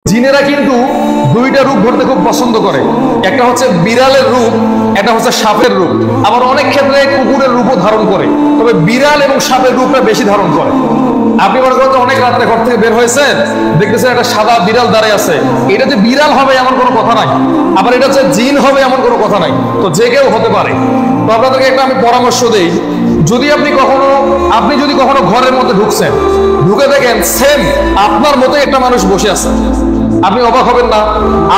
জিনেরা কিন্তু দুইটা রূপ ধরতে খুব পছন্দ করে, একটা হচ্ছে বিড়ালের রূপ, একটা হচ্ছে সাপের রূপ, আবার অনেক ক্ষেত্রে কুকুরের রূপও ধারণ করে, তবে বিড়াল এবং সাপের রূপটা বেশি ধারণ করে। আপনি মনে করেন অনেক রাত্রে ঘর থেকে বের হয়েছেন, দেখতেছেন একটা সাদা বিড়াল দাঁড়িয়ে আছে, এটা যে বিড়াল হবে এমন কোনো কথা নাই, আবার এটা যে জিন হবে এমন কোনো কথা নাই, তো যে কেউ হতে পারে। তো আপনাদেরকে একটা আমি পরামর্শ দেই, যদি আপনি যদি কখনো ঘরের মধ্যে ঢুকছেন, ঢুকে দেখেন সেম আপনার মতো একটা মানুষ বসে আছে, আপনি অবাক হবেন না?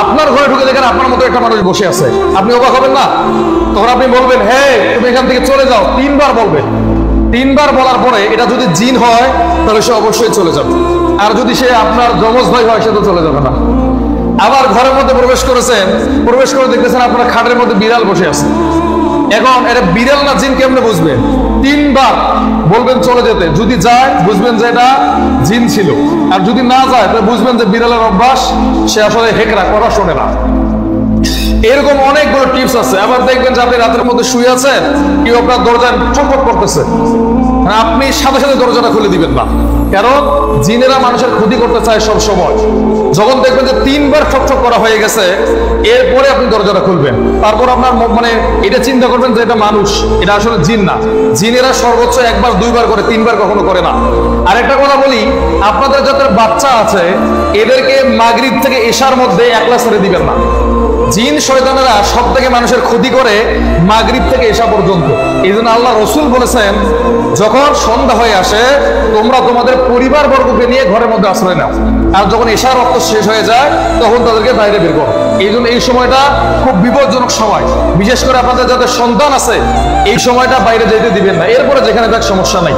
আপনার ঘরে ঢুকে দেখেন আপনার মতো একটা মানুষ বসে আছে, আপনি অবাক হবেন না? তখন আপনি বলবেন, হ্যাঁ তুমি এখান থেকে চলে যাও, 3 বার বলবেন। 3 বার বলার পরে এটা যদি জিন হয় তাহলে সে অবশ্যই চলে যাবে, আর যদি সে আপনার যমজ ভাই হয় সে তো চলে যাবে না। আবার ঘরের মধ্যে প্রবেশ করেছেন, প্রবেশ করে দেখতেছেন আপনার খাটের মধ্যে বিড়াল বসে আছে, এখন এটা বিড়াল না জিন কেমনে বুঝবেন? 3 বার বলবেন চলে যেতে, যদি যায় বুঝবেন যে এটা জিন ছিল, আর যদি না যায় তাহলে বুঝবেন যে বিড়ালের অভ্যাস, সে আসলে হেকরা কথা শোনে না। এরকম অনেকগুলো টিপস আছে। আবার দেখবেন যে আপনি রাতের মধ্যে শুয়ে আছেন, কেউ আপনার দরজায় ঠকঠক করতেছে, আপনি সাথে সাথে দরজাটা খুলে দিবেন না, কারণ জিনেরা মানুষের ক্ষতি করতে চায় সব সময়। যখন দেখবেন যে 3 বার ঠকঠক করা হয়ে গেছে, এরপরে আপনি দরজাটা খুলবেন। তারপর আপনার এটা চিন্তা করবেন যে এটা মানুষ, এটা আসলে জিন না। জিনেরা সর্বোচ্চ 1 বার 2 বার করে, 3 বার কখনো করে না। আর একটা কথা বলি, আপনাদের যাদের বাচ্চা আছে এদেরকে মাগরিব থেকে এশার মধ্যে একলা ছেড়ে দিবেন না। জিন শয়তানেরা সব থেকে মানুষের ক্ষতি করে মাগরিব থেকে এশা পর্যন্ত। এই জন্য আল্লাহ রসুল বলেছেন, যখন সন্ধ্যা হয়ে আসে তোমরা তোমাদের পরিবার বর্গকে নিয়ে ঘরের মধ্যে আশ্রয় নাও, আর যখন এশার রক্ত শেষ হয়ে যায় তখন তাদেরকে বাইরে বের করো। এই জন্য এই সময়টা খুব বিপজ্জনক সময়, বিশেষ করে আপনাদের যাদের সন্তান আছে এই সময়টা বাইরে যেতে দিবেন না, এরপরে যেখানে যাক সমস্যা নাই।